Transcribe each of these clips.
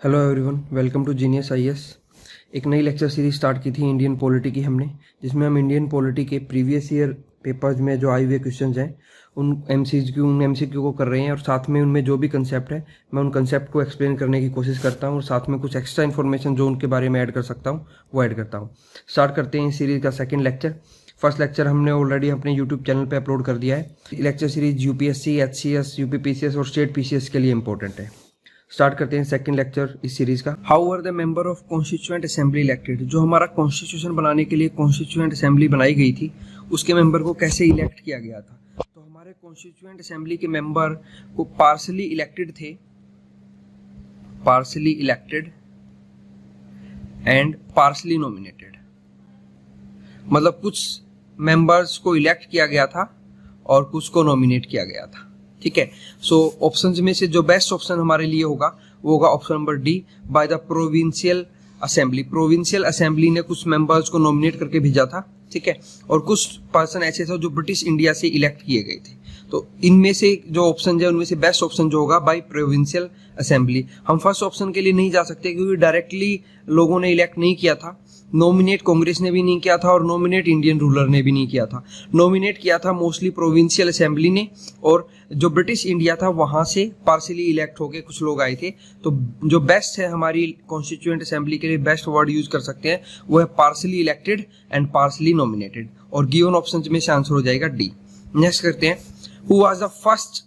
Hello everyone, welcome to genius IAS. एक नई lecture series start की थी इंडियन पॉलिटी की हमने, जिसमें हम इंडियन पॉलिटी के प्रीवियस ईयर पेपर्स में जो आए हुए क्वेश्चंस हैं उन एमसीक्यू को कर रहे हैं, और साथ में उनमें जो भी कंसेप्ट है मैं उन कंसेप्ट को एक्सप्लेन करने की कोशिश करता हूँ, और साथ में कुछ एक्स्ट्रा इन्फॉर्मेशन जो उनके बारे में ऐड कर सकता हूँ वो ऐड करता हूँ। स्टार्ट करते हैं इस सीरीज का सेकेंड लेक्चर। फर्स्ट लेक्चर हमने ऑलरेडी अपने यूट्यूब चैनल पर अपलोड कर दिया है। Lecture series UPSC, HCS, UPPCS और स्टेट पीसीएस के लिए इंपॉर्टेंट है। स्टार्ट करते हैं सेकंड लेक्चर इस सीरीज का। How are the member of constituent assembly elected. जो हमारा कॉन्स्टिट्यूशन बनाने के लिए कॉन्स्टिट्यूएंट असेंबली बनाई गई थी, उसके मेंबर को कैसे इलेक्ट किया गया था। तो हमारे कॉन्स्टिट्यूएंट असेंबली के मेंबर को पार्शली इलेक्टेड थे, partially elected and partially nominated. मतलब कुछ मेंबर्स को इलेक्ट किया गया था और कुछ को नॉमिनेट किया गया था। ठीक है, सो ऑप्शंस में से जो बेस्ट ऑप्शन हमारे लिए होगा वो होगा option number D, by the provincial assembly. Provincial assembly ने कुछ मेंबर्स को नॉमिनेट करके भेजा था, ठीक है, और कुछ पर्सन ऐसे थे जो ब्रिटिश इंडिया से इलेक्ट किए गए थे। तो इनमें से जो ऑप्शन है उनमें से बेस्ट ऑप्शन जो होगा बाय प्रोविंशियल असेंबली। हम फर्स्ट ऑप्शन के लिए नहीं जा सकते क्योंकि डायरेक्टली लोगों ने इलेक्ट नहीं किया था, नॉमिनेट कांग्रेस ने भी नहीं किया था और नॉमिनेट इंडियन रूलर ने भी नहीं किया था। नॉमिनेट किया था मोस्टली प्रोविंशियल असेंबली ने, और जो ब्रिटिश इंडिया था वहां से पार्शली इलेक्ट होके कुछ लोग आए थे। तो जो बेस्ट है हमारी कॉन्स्टिट्यूएंट असेंबली के लिए बेस्ट वर्ड यूज कर सकते हैं वो है partially elected and partially nominated, और गिवन ऑप्शन में से आंसर हो जाएगा डी। नेक्स्ट करते हैं, who was the first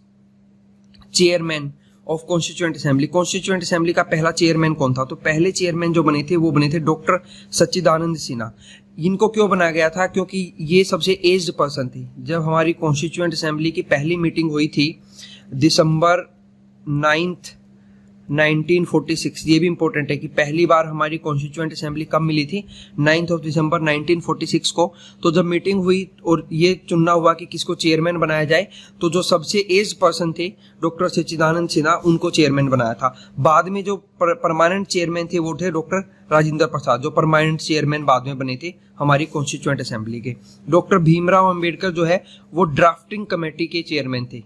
chairman of constituent assembly. Constituent assembly का पहला चेयरमैन कौन था। तो पहले चेयरमैन जो बने थे वो बने थे डॉक्टर सच्चिदानंद सिन्हा। इनको क्यों बनाया गया था, क्योंकि ये सबसे एज्ड पर्सन थे। जब हमारी कॉन्स्टिट्यूएंट असेंबली की पहली मीटिंग हुई थी दिसंबर 9 1946, ये भी इंपॉर्टेंट है कि पहली बार हमारी कॉन्स्टिट्यूएंट असेंबली कब मिली थी, 9 दिसंबर 1946 को। तो जब मीटिंग हुई और ये चुनना हुआ कि किसको चेयरमैन बनाया जाए, तो जो सबसे एज पर्सन थे डॉक्टर सच्चिदानंद सिन्हा, उनको चेयरमैन बनाया था। बाद में जो परमानेंट चेयरमैन थे वो थे डॉक्टर राजेंद्र प्रसाद, जो परमानेंट चेयरमैन बाद में बने थे हमारी कॉन्स्टिट्यूएंट असेंबली के। डॉक्टर भीमराव अंबेडकर जो है वो ड्राफ्टिंग कमेटी के चेयरमैन थे।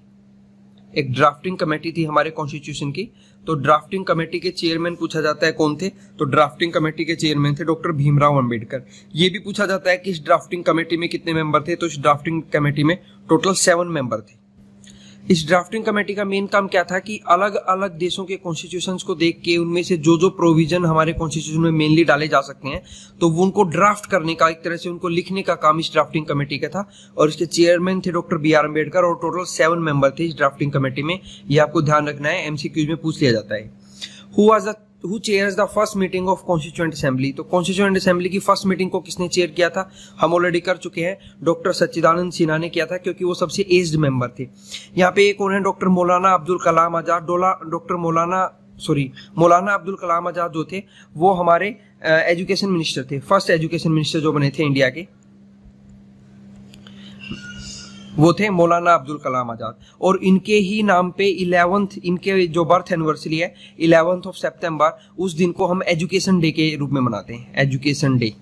एक ड्राफ्टिंग कमेटी थी हमारे कॉन्स्टिट्यूशन की, तो ड्राफ्टिंग कमेटी के चेयरमैन पूछा जाता है कौन थे, तो ड्राफ्टिंग कमेटी के चेयरमैन थे डॉक्टर भीमराव अंबेडकर। ये भी पूछा जाता है कि इस ड्राफ्टिंग कमेटी में कितने मेंबर थे, तो इस ड्राफ्टिंग कमेटी में टोटल 7 मेंबर थे। इस ड्राफ्टिंग कमेटी का मेन काम क्या था कि अलग अलग देशों के कॉन्स्टिट्यूशंस को देख के उनमें से जो जो प्रोविजन हमारे कॉन्स्टिट्यूशन में मेनली डाले जा सकते हैं, तो वो उनको ड्राफ्ट करने का, एक तरह से उनको लिखने का काम इस ड्राफ्टिंग कमेटी का था। और इसके चेयरमैन थे डॉक्टर बी आर अम्बेडकर, और टोटल 7 मेंबर थे इस ड्राफ्टिंग कमेटी में। ये आपको ध्यान रखना है, एमसीक्यूज में पूछ लिया जाता है। Who chairs the first meeting of Constituent Assembly। तो Constituent Assembly की फर्स्ट मीटिंग को किसने चेयर किया था, हम ऑलरेडी कर चुके हैं, डॉक्टर सच्चिदानंद सिन्हा ने किया था, क्योंकि वो सबसे एज्ड मेंबर थे। यहाँ पे एक और है डॉक्टर मौलाना अब्दुल कलाम आजाद। मौलाना अब्दुल कलाम आजाद जो थे वो हमारे एजुकेशन मिनिस्टर थे, फर्स्ट एजुकेशन मिनिस्टर जो बने थे इंडिया के, वो थे मौलाना अब्दुल कलाम आजाद। और इनके ही नाम पे 11th, इनके जो बर्थ एनिवर्सरी है 11 सितंबर, उस दिन को हम एजुकेशन डे के रूप में मनाते हैं। Education day,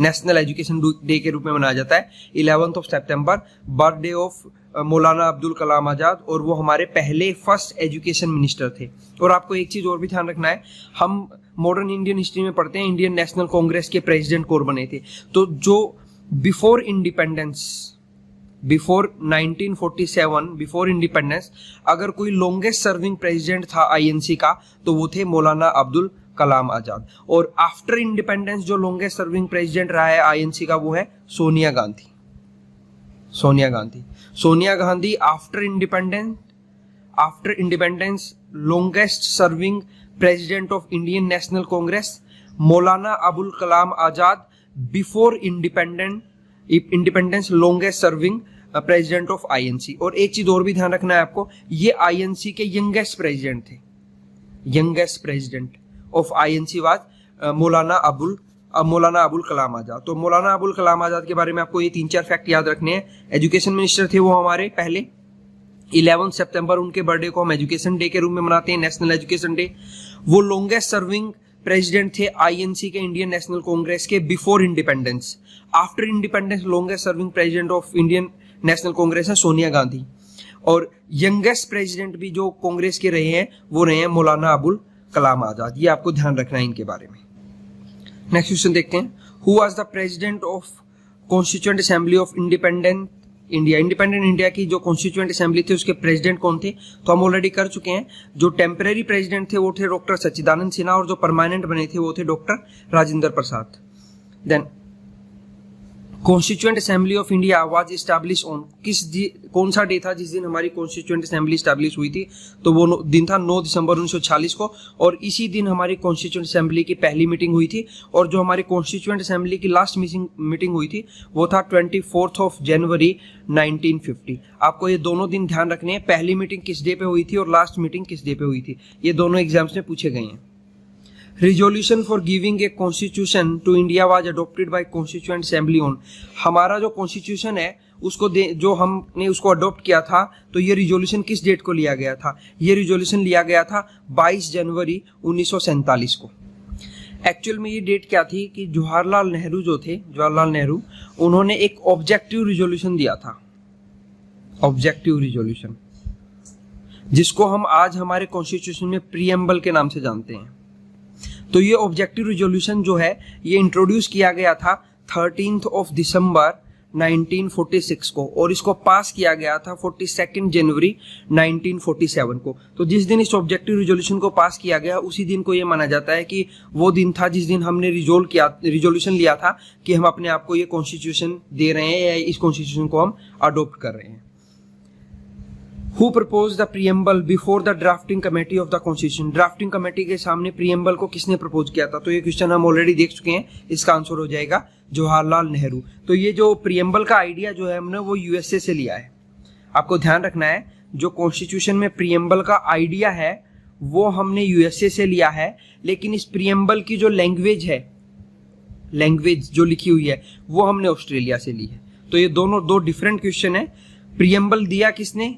national education day के रूप में मनाया जाता है 11 सितंबर, बर्थडे ऑफ मौलाना अब्दुल कलाम आजाद। और वो हमारे पहले फर्स्ट एजुकेशन मिनिस्टर थे। और आपको एक चीज और भी ध्यान रखना है, हम मॉडर्न इंडियन हिस्ट्री में पढ़ते हैं इंडियन नेशनल कांग्रेस के प्रेसिडेंट कौन बने थे। तो जो बिफोर 1947, बिफोर इंडिपेंडेंस, अगर कोई लॉन्गेस्ट सर्विंग प्रेसिडेंट था आईएनसी का, तो वो थे मौलाना अब्दुल कलाम आजाद। और आफ्टर इंडिपेंडेंस जो लॉन्गेस्ट सर्विंग प्रेसिडेंट रहा है आईएनसी का वो है Sonia Gandhi. Sonia Gandhi after independence longest serving president of Indian National Congress. Maulana Abul Kalam Azad before independence longest serving president of INC. और एक चीज और भी ध्यान रखना है आपको, ये आईएनसी के यंगेस्ट प्रेसिडेंट थे। Youngest president of INC was मौलाना अबुल कलाम आजाद। तो मौलाना अबुल कलाम आजाद के बारे में आपको ये 3-4 फैक्ट याद रखने हैं। एजुकेशन मिनिस्टर थे वो हमारे पहले। 11 सितंबर उनके बर्थडे को हम एजुकेशन डे के रूप में मनाते हैं, नेशनल एजुकेशन डे। वो लॉन्गेस्ट सर्विंग प्रेसिडेंट थे आईएनसी के, इंडियन नेशनल कांग्रेस के, before independence. After independence longest serving president of Indian National Congress है सोनिया गांधी। और यंगेस्ट प्रेसिडेंट भी जो कांग्रेस के रहे हैं वो रहे हैं मौलाना अबुल कलाम आजाद। ये आपको ध्यान रखना है इनके बारे में। नेक्स्ट क्वेश्चन देखते हैं, who was the president of constituent assembly of independent India. Independent India की जो कॉन्स्टिट्यूएंट असेंबली थी उसके प्रेसिडेंट कौन थे, तो हम ऑलरेडी कर चुके हैं। जो टेम्परेरी प्रेसिडेंट थे वो थे डॉक्टर सच्चिदानंद सिन्हा, और जो परमानेंट बने थे वो थे doctor Rajendra Prasad. Then constituent assembly of India was establish on, कौन सा डे था जिस दिन हमारी कॉन्स्टिट्यूएंट असेंबली एस्टैब्लिश हुई थी, तो वो दिन था 9 दिसंबर 1946 को, और इसी दिन हमारी कॉन्स्टिट्यूएंट असेंबली की पहली मीटिंग हुई थी। और जो हमारी कॉन्स्टिट्यूएंट असेंबली की लास्ट मीटिंग हुई थी वो था 24 जनवरी 1950। आपको ये दोनों दिन ध्यान रखने हैं, पहली मीटिंग किस डे पे हुई थी और लास्ट मीटिंग किस डे पे हुई थी। ये दोनों एग्जाम्स में पूछे गए हैं। Resolution for giving a constitution to India was adopted by constituent assembly on. हमारा जो कॉन्स्टिट्यूशन है उसको जो हमने उसको अडॉप्ट किया था, तो ये रिजोल्यूशन किस डेट को लिया गया था, ये रिजोल्यूशन लिया गया था 22 जनवरी 1947 को। एक्चुअल में ये डेट क्या थी कि जवाहरलाल नेहरू जो थे, जवाहरलाल नेहरू, उन्होंने एक ऑब्जेक्टिव रिजोल्यूशन दिया था, ऑब्जेक्टिव रिजोल्यूशन, जिसको हम आज हमारे कॉन्स्टिट्यूशन में प्रीएम्बल के नाम से जानते हैं। तो ये ऑब्जेक्टिव रिजोल्यूशन जो है ये इंट्रोड्यूस किया गया था 13 दिसंबर 1946 को, और इसको पास किया गया था 42 जनवरी 1947 को। तो जिस दिन इस ऑब्जेक्टिव रिजोल्यूशन को पास किया गया उसी दिन को ये माना जाता है कि वो दिन था जिस दिन हमने रिजोल्यूशन लिया था कि हम अपने आप को ये कॉन्स्टिट्यूशन दे रहे हैं या इस कॉन्स्टिट्यूशन को हम अडॉप्ट कर रहे हैं। Who proposed the preamble before the drafting committee of the constitution? Drafting committee के सामने प्रीएम्बल को किसने प्रपोज किया था, तो ये क्वेश्चन हम ऑलरेडी देख चुके हैं, इसका आंसर हो जाएगा जवाहरलाल नेहरू। तो ये जो प्रीएम्बल का आइडिया जो है हमने वो यूएसए से लिया है। आपको ध्यान रखना है, जो कॉन्स्टिट्यूशन में प्रीएम्बल का आइडिया है वो हमने यूएसए से लिया है, लेकिन इस प्रीएम्बल की जो लैंग्वेज है, लैंग्वेज जो लिखी हुई है वो हमने ऑस्ट्रेलिया से ली है। तो ये दोनों दो डिफरेंट क्वेश्चन है। प्रीएम्बल दिया किसने,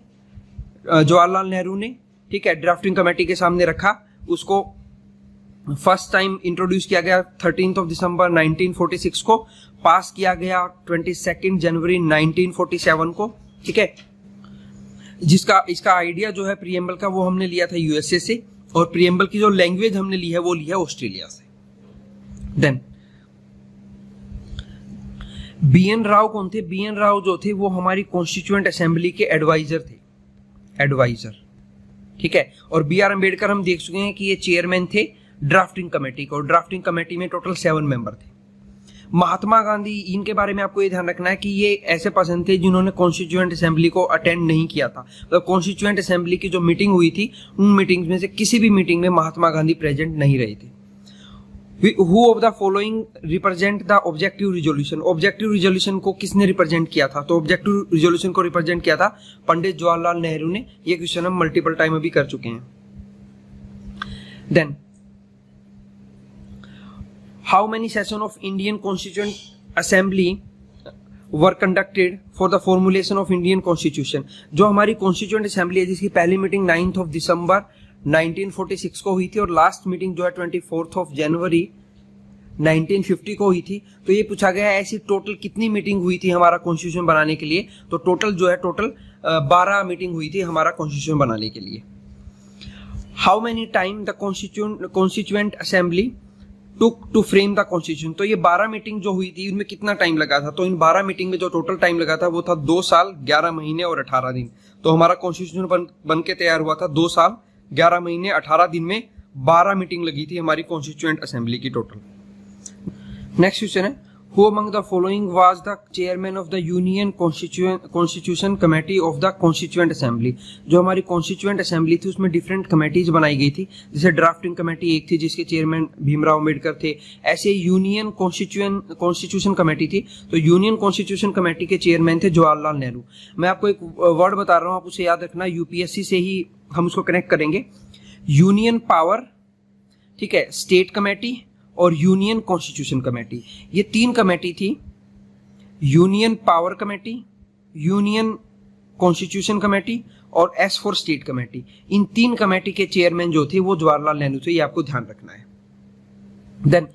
जवाहरलाल नेहरू ने, ठीक है, ड्राफ्टिंग कमेटी के सामने रखा, उसको फर्स्ट टाइम इंट्रोड्यूस किया गया 13 दिसंबर 1946 को, पास किया गया 22 जनवरी 1947 को, ठीक है। इसका आइडिया जो है प्रीएम्बल का वो हमने लिया था यूएसए से, और प्रीएम्बल की जो लैंग्वेज हमने ली है वो ली है ऑस्ट्रेलिया से। देन बीएन राव कौन थे, बीएन राव जो थे वो हमारी कॉन्स्टिट्यूएंट असेंबली के एडवाइजर थे, एडवाइजर, ठीक है। और बी आर अम्बेडकर हम देख चुके हैं कि ये चेयरमैन थे ड्राफ्टिंग कमेटी को, ड्राफ्टिंग कमेटी में टोटल 7 मेंबर थे। महात्मा गांधी, इनके बारे में आपको ये ध्यान रखना है कि ये ऐसे पर्सन थे जिन्होंने कॉन्स्टिट्यूएंट असेंबली को अटेंड नहीं किया था। मतलब कॉन्स्टिट्यूएंट असेंबली की जो मीटिंग हुई थी उन मीटिंग्स में से किसी भी मीटिंग में महात्मा गांधी प्रेजेंट नहीं रहे थे। Who of the following represent the objective resolution? Objective resolution को किसने रिप्रेजेंट किया था, तो ऑब्जेक्टिव रिजोल्यूशन को रिप्रेजेंट किया था पंडित जवाहरलाल नेहरू ने। ये क्वेश्चन हम मल्टीपल टाइम अभी कर चुके हैं। Then how many session of Indian constituent assembly were conducted for the formulation of Indian constitution. जो हमारी कॉन्स्टिट्यूएंट असेंबली है जिसकी पहली मीटिंग 9 दिसंबर 1946 को हुई थी और लास्ट मीटिंग जो है 24 जनवरी 1950 को हुई थी। तो ये पूछा गया है ऐसी टोटल कितनी मीटिंग हुई थी हमारा कॉन्स्टिट्यूशन बनाने के लिए, तो टोटल जो है 12 मीटिंग हुई थी हमारा कॉन्स्टिट्यूशन बनाने के लिए। How many time the constituent assembly took to frame the constitution. तो ये 12 मीटिंग जो हुई थी उनमें कितना टाइम लगा था, तो इन 12 मीटिंग में जो टोटल टाइम लगा था वो था 2 साल 11 महीने और 18 दिन। तो हमारा कॉन्स्टिट्यूशन बन के तैयार हुआ था 2 साल 11 महीने 18 दिन में, 12 मीटिंग लगी थी हमारी कॉन्स्टिट्यूएंट असेंबली की टोटल। नेक्स्ट क्वेश्चन है, who among the following was the chairman of the union constitution committee of the constituent assembly. जो हमारी कॉन्स्टिट्यूएंट असेंबली थी उसमें डिफरेंट कमेटीज बनाई गई थी, जैसे ड्राफ्टिंग कमेटी एक थी जिसके चेयरमैन भीमराव अम्बेडकर थे, ऐसे यूनियन कॉन्स्टिट्यूशन कमेटी थी। तो यूनियन कॉन्स्टिट्यूशन कमेटी के चेयरमैन थे जवाहरलाल नेहरू। मैं आपको एक वर्ड बता रहा हूँ, आप उसे याद रखना, यूपीएससी से ही हम उसको कनेक्ट करेंगे। यूनियन पावर, ठीक है, स्टेट कमेटी और यूनियन कॉन्स्टिट्यूशन कमेटी, ये 3 कमेटी थी। Union power committee, union constitution committee और एस फॉर स्टेट कमेटी। इन 3 कमेटी के चेयरमैन जो थे वो जवाहरलाल नेहरू थे, ये आपको ध्यान रखना है। देन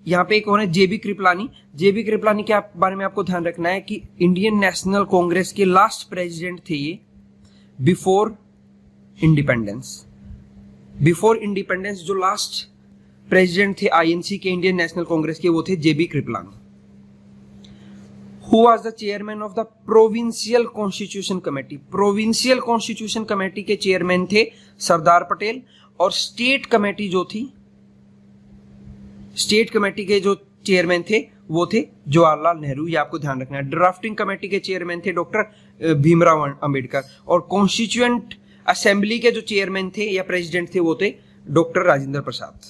यहाँ पे एक और है जेबी कृपलानी। जेबी कृपलानी के बारे में आपको ध्यान रखना है कि इंडियन नेशनल कांग्रेस के लास्ट प्रेसिडेंट थे ये बिफोर इंडिपेंडेंस। बिफोर इंडिपेंडेंस जो लास्ट प्रेसिडेंट थे आईएनसी के, इंडियन नेशनल कांग्रेस के, वो थे J B Kripalani. Who was the chairman of the provincial constitution committee? Provincial constitution committee के चेयरमैन थे सरदार पटेल, और स्टेट कमेटी जो थी, स्टेट कमेटी के जो चेयरमैन थे वो थे जवाहरलाल नेहरू, ये आपको ध्यान रखना है। ड्राफ्टिंग कमेटी के चेयरमैन थे डॉक्टर भीमराव अंबेडकर, और कॉन्स्टिट्यूएंट असेंबली के जो चेयरमैन थे या प्रेसिडेंट थे वो थे doctor Rajendra Prasad.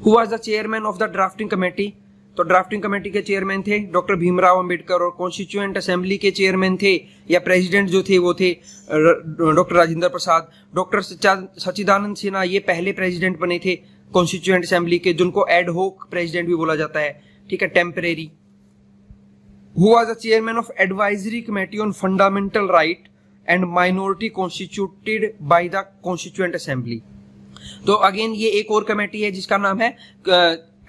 Who was the chairman of the drafting committee? तो ड्राफ्टिंग कमेटी के चेयरमैन थे डॉक्टर भीमराव अंबेडकर, और कॉन्स्टिट्यूएंट असेंबली के चेयरमैन थे या प्रेसिडेंट जो थे वो थे डॉक्टर राजेंद्र प्रसाद। डॉक्टर सच्चिदानंद सिन्हा ये पहले प्रेसिडेंट बने थे कॉन्स्टिट्यूएंट असेंबली के, जिनको एड होक प्रेसिडेंट भी बोला जाता है, ठीक है, temporary. Who was the chairman of advisory committee on fundamental right and minority constituted by the constituent assembly? तो अगेन ये एक और कमेटी है जिसका नाम है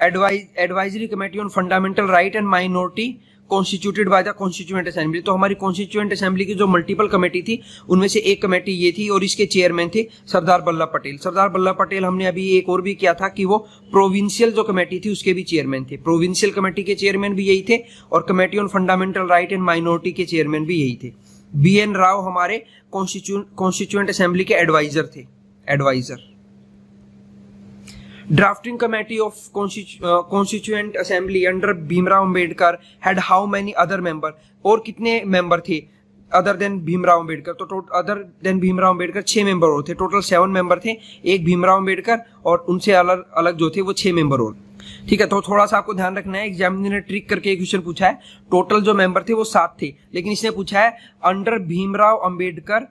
advisory committee on fundamental right and minority constituted by the constituent assembly. तो हमारी कॉन्स्टिट्यूएंट असेंबली की जो मल्टीपल कमेटी थी उनमें से एक कमेटी ये थी, और इसके चेयरमैन थे सरदार वल्लभ पटेल। सरदार वल्लभ पटेल हमने अभी एक और भी किया था कि वो प्रोविंशियल जो कमेटी थी उसके भी चेयरमैन थे। प्रोविंशियल कमेटी के चेयरमैन भी यही थे, और committee on fundamental right and minority के चेयरमैन भी यही थे। BN राव हमारे कॉन्स्टिट्यूएंट असेंबली के एडवाइजर थे, advisor. Drafting committee of constituent assembly under Bhimrao Ambedkar had how many other member? और कितने मेंबर थे अदर देन भीमराव अंबेडकर? तो other than Bhimrao Ambedkar 6 member और थे, टोटल 7 मेंबर थे। एक भीमराव अंबेडकर और उनसे अलग अलग जो थे वो 6 मेंबर और, ठीक है। तो थोड़ा सा आपको ध्यान रखना है, एग्जामिनर ने ट्रिक करके एक क्वेश्चन पूछा है, टोटल जो मेंबर थे वो 7 थे, लेकिन इसने पूछा है अंडर भीमराव अंबेडकर,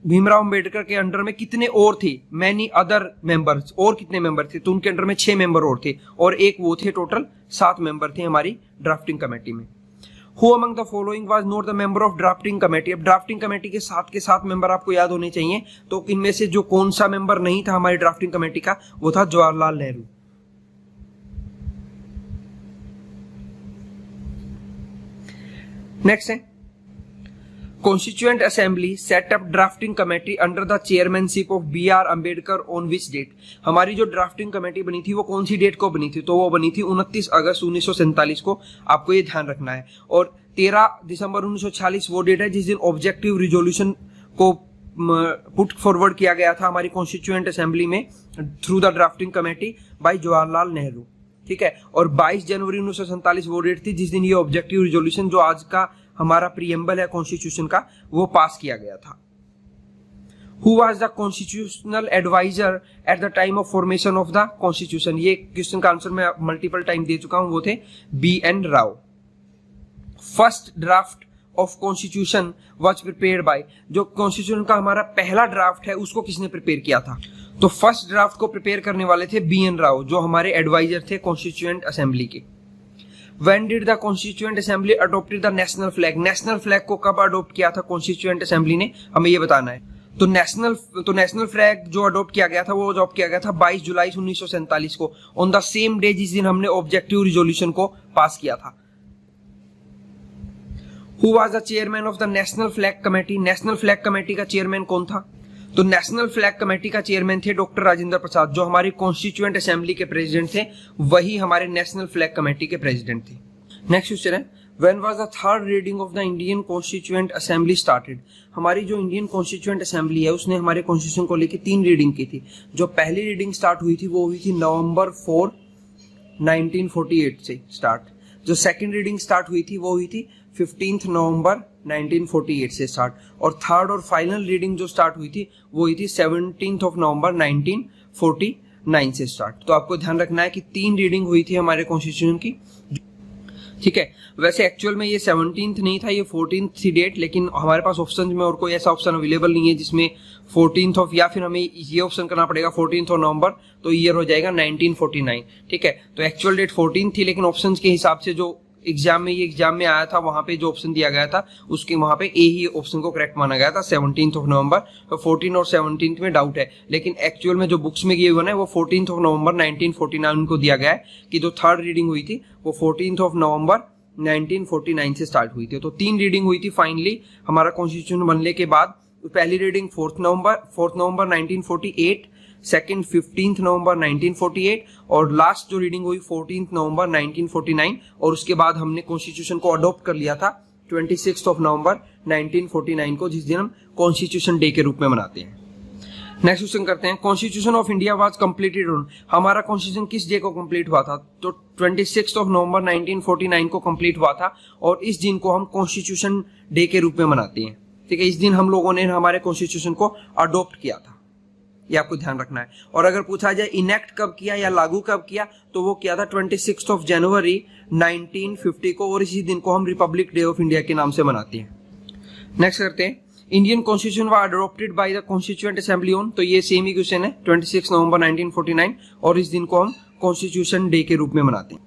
भीमराव अंबेडकर के अंडर में कितने और थे, मैनी अदर मेंबर्स, और कितने मेंबर थे? तो उनके अंडर में 6 मेंबर और थे, और एक वो थे, टोटल 7 मेंबर थे हमारी ड्राफ्टिंग कमेटी में। Who among the following was not the member of drafting committee? अब ड्राफ्टिंग कमेटी के 7 मेंबर आपको याद होने चाहिए, तो इनमें से जो कौन सा मेंबर नहीं था हमारी ड्राफ्टिंग कमेटी का, वो था जवाहरलाल नेहरू। नेक्स्ट है constituent assembly set up drafting committee under the chairmanship of BR Ambedkar on which date? हमारी जो ड्राफ्टिंग कमेटी बनी थी वो कौन सी डेट को बनी थी? तो वो बनी थी 29 अगस्त 1947 को, आपको ये ध्यान रखना है। और 13 दिसंबर 1946 वो डेट है जिस दिन ऑब्जेक्टिव रिजोल्यूशन को पुट फॉरवर्ड किया गया था हमारी कॉन्स्टिट्यूएंट असेंबली में through the drafting committee by Jawaharlal Nehru, ठीक है। और 22 जनवरी 1947 वो डेट थी जिस दिन ये ऑब्जेक्टिव रिजोल्यूशन, जो आज का हमारा प्रीएम्बल है कॉन्स्टिट्यूशन का, वो पास किया गया था। Who was the constitutional advisor at the time of formation of the constitution? ये क्वेश्चन का आंसर मैं मल्टीपल टाइम दे चुका हूं, वो थे BN Rao. First draft of constitution was prepared by? जो कॉन्स्टिट्यूशन का हमारा पहला ड्राफ्ट है उसको किसने प्रिपेयर किया था? तो फर्स्ट ड्राफ्ट को प्रिपेयर करने वाले थे BN राव, जो हमारे एडवाइजर थे कॉन्स्टिट्यूएंट असेंबली के। When did the Constituent Assembly adopted the national flag? National flag को कब अडॉप्ट किया था कॉन्स्टिट्यूएंट असेंबली ने, हमें ये बताना है। तो नेशनल फ्लैग जो अडॉप्ट किया गया था वो अडॉप्ट किया गया था 22 जुलाई 1947 को, ऑन द सेम डे जिस दिन हमने ऑब्जेक्टिव रिजोल्यूशन को पास किया था। Who was the chairman of the national flag committee? National flag committee का चेयरमैन कौन था? तो नेशनल फ्लैग कमेटी का चेयरमैन थे डॉक्टर राजेंद्र प्रसाद, जो हमारी कॉन्स्टिट्यूएंट असेंबली के प्रेसिडेंट थे, वही हमारे नेशनल फ्लैग कमेटी के प्रेसिडेंट थे। नेक्स्ट क्वेश्चन है when was the third reading of the Indian constituent assembly started? हमारी जो इंडियन कॉन्स्टिट्यूएंट असेंबली है उसने हमारे कॉन्स्टिट्यूशन को लेकर 3 रीडिंग की थी। जो पहली रीडिंग स्टार्ट हुई थी वो हुई थी नवंबर 4 1948 से स्टार्ट। जो सेकंड रीडिंग स्टार्ट हुई थी वो हुई थी 15 नवंबर 1948 से स्टार्ट, और थर्ड और फाइनल रीडिंग जो स्टार्ट हुई थी वो हुई थी 17 नवंबर 1949 से स्टार्ट। तो आपको ध्यान रखना है कि 3 रीडिंग हुई थी हमारे कॉन्स्टिट्यूशन की, ठीक है। वैसे एक्चुअल में ये 17th नहीं था, ये 14th थी डेट, लेकिन हमारे पास ऑप्शन में और कोई ऐसा ऑप्शन अवेलेबल नहीं है जिसमें 14th ऑफ, या फिर हमें ये ऑप्शन करना पड़ेगा 14th ऑफ नवंबर, तो ईयर हो जाएगा 1949, ठीक है। तो एक्चुअल डेट 14 थी, लेकिन ऑप्शन के हिसाब से जो एग्जाम में आया था वहां पे जो ऑप्शन दिया गया था उसके वहां पे ए ही ऑप्शन को करेक्ट माना गया था 17 नवंबर। तो 14 और 17 में डाउट है, लेकिन एक्चुअल में जो बुक्स में गिवन है वो 14 नवंबर 1949 को दिया गया है कि जो थर्ड रीडिंग हुई थी वो 14 नवंबर 1949 से स्टार्ट हुई थी। तो 3 रीडिंग हुई थी फाइनली हमारा कॉन्स्टिट्यूशन बनने के बाद पहली रीडिंग 4 नवंबर 1948, सेकंड 15 नवंबर 1948 और लास्ट जो रीडिंग हुई 14 नवंबर 1949 और उसके बाद हमने कॉन्स्टिट्यूशन को अडॉप्ट कर लिया था 26 नवंबर 1949 को, जिस दिन हम कॉन्स्टिट्यूशन डे के रूप में मनाते हैं। नेक्स्ट क्वेश्चन करते हैं, constitution of India was completed on, हमारा कॉन्स्टिट्यूशन किस डे को कंप्लीट हुआ था? तो 26 नवंबर 1949 को कंप्लीट हुआ था और इस दिन को हम कॉन्स्टिट्यूशन डे के रूप में मनाते हैं। ठीक है, इस दिन हम लोगों ने हमारे कॉन्स्टिट्यूशन को अडॉप्ट किया था, ये आपको ध्यान रखना है। और अगर पूछा जाए इनेक्ट कब किया या लागू कब किया, तो वो किया था 26 जनवरी 1950 को और इसी दिन को हम रिपब्लिक डे ऑफ इंडिया के नाम से मनाते हैं। नेक्स्ट करते हैं, Indian constitution was adopted by the constituent assembly on, तो ये सेम ही क्वेश्चन है 26 नवंबर 1949 और इस दिन को हम कॉन्स्टिट्यूशन डे के रूप में मनाते हैं।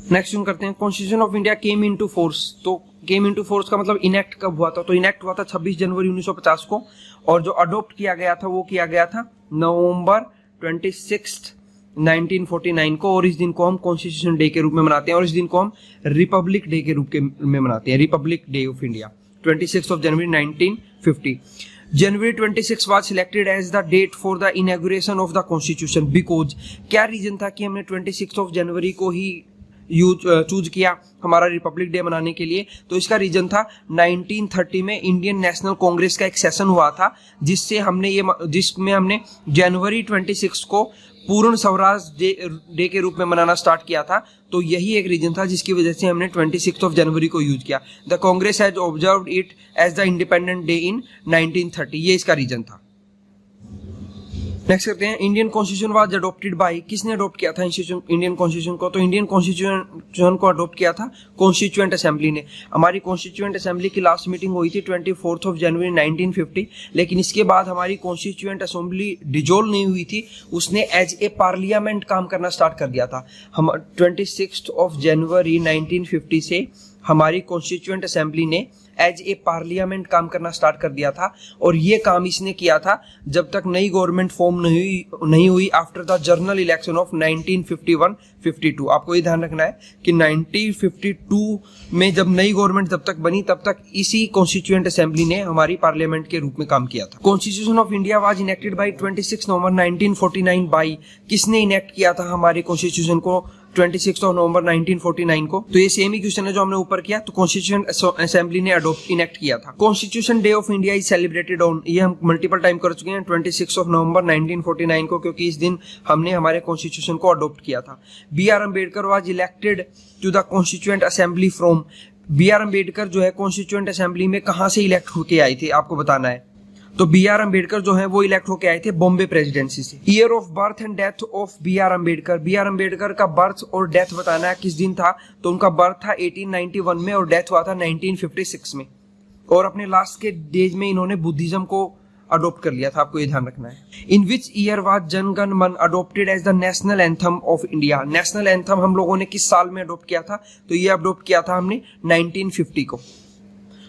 नेक्स्ट क्वेश्चन करते हैं, constitution of India came into force, तो केम इनटू फोर्स का मतलब इनेक्ट कब हुआ था? तो इनेक्ट हुआ था 26 जनवरी 1950 को और जो अडॉप्ट किया गया था वो किया गया था नवंबर 26 1949 को और इस दिन को हम कॉन्स्टिट्यूशन डे के रूप में मनाते हैं और इस दिन को हम रिपब्लिक डे के रूप में मनाते हैं, Republic day of India 26 January 1950। January 26 was selected as the date for the inauguration of the constitution because क्या रीजन था कि हमने 26 जनवरी को ही चूज किया हमारा रिपब्लिक डे मनाने के लिए? तो इसका रीजन था 1930 में इंडियन नेशनल कांग्रेस का एक सेशन हुआ था जिसमें हमने जनवरी 26 को पूर्ण स्वराज डे के रूप में मनाना स्टार्ट किया था। तो यही एक रीजन था जिसकी वजह से हमने 26 जनवरी को यूज किया। The Congress has observed it as the independent day in 1930, ये इसका रीजन था। नेक्स्ट करते हैं, Indian constitution was adopted by, किसने अडॉप्ट किया था इंडियन कॉन्स्टिट्यूशन को? तो इंडियन कॉन्स्टिट्यूशन को अडॉप्ट किया था कॉन्स्टिट्यूएंट असेंबली ने। हमारी कॉन्स्टिट्यूएंट असेंबली की लास्ट मीटिंग हुई थी 24 जनवरी 1950, लेकिन इसके बाद हमारी कॉन्स्टिट्यूएंट असेंबली डिजोल्व नहीं हुई थी, उसने एज ए पार्लियामेंट काम करना स्टार्ट कर दिया था। हम 26 जनवरी 1950 से हमारी कॉन्स्टिट्यूएंट असेंबली ने एज ए पार्लियामेंट काम करना स्टार्ट कर दिया था और ये काम इसने किया था जब तक नई गवर्नमेंट फॉर्म नहीं हुई after the general election of 1951-52। आपको ये ध्यान रखना है कि 1952 में जब नई गवर्नमेंट जब तक बनी तब तक इसी कॉन्स्टिट्यूएंट असेंबली ने हमारी पार्लियामेंट के रूप में काम किया था। Constitution of India was enacted by 26 November 1949 by, किसने इनेक्ट किया था हमारे कॉन्स्टिट्यूशन को 26 नवंबर 1949 को? तो ये सेम ही क्वेश्चन है जो हमने ऊपर किया, तो कॉन्स्टिट्यूशन असेंबली ने इनेक्ट किया था। Constitution day of India is celebrated on, ये हम मल्टीपल टाइम कर चुके हैं 26 नवंबर 1949 को, क्योंकि इस दिन हमने हमारे कॉन्स्टिट्यूशन को अडॉप्ट किया था। B R Ambedkar was elected to the constituent assembly from, B R Ambedkar जो है कॉन्स्टिट्यूएंट असेंबली में कहां से इलेक्ट होके आए थे आपको बताना है। तो बी आर अम्बेडकर जो है वो इलेक्ट होके आए थे बॉम्बे प्रेसिडेंसी से। Year of birth and death of B R Ambedkar, B R Ambedkar का बर्थ और डेथ बताना है किस दिन था? तो उनका बर्थ था 1891 में और डेथ हुआ था 1956 में और अपने लास्ट के डेज में इन्होंने बुद्धिज्म को अडॉप्ट कर लिया था, आपको ये ध्यान रखना है। इन which year was Jana Gana Mana adopted as the national anthem of India, national anthem हम लोगों ने किस साल में अडॉप्ट किया था? तो ये अडॉप्ट किया था हमने 1950 को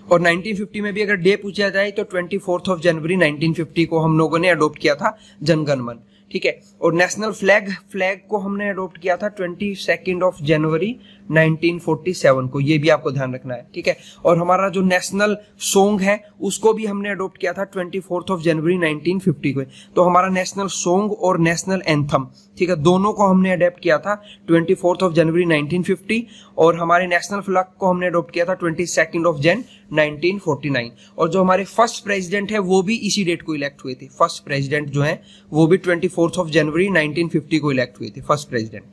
और 1950 में भी अगर डे पूछा जाए तो 24 जनवरी 1950 को हम लोगों ने अडॉप्ट किया था जनगण मन, ठीक है। और नेशनल फ्लैग को हमने अडॉप्ट किया था 22 जनवरी 1947 को, ये भी आपको ध्यान रखना है, ठीक है। और हमारा जो नेशनल सॉन्ग है उसको भी हमने अडॉप्ट किया था 24 जनवरी 1950 को। तो हमारा नेशनल सॉन्ग और नेशनल एंथम, ठीक है, दोनों को हमने अडॉप्ट किया था 24 जनवरी 1950 और हमारे नेशनल फ्लैग को हमने अडॉप्ट किया था 22 जनवरी 1949। और जो हमारे फर्स्ट प्रेसिडेंट है वो भी इसी डेट को इलेक्ट हुए थे, फर्स्ट प्रेसिडेंट जो है वो भी 24 जनवरी 1950 को इलेक्ट हुए थे, first president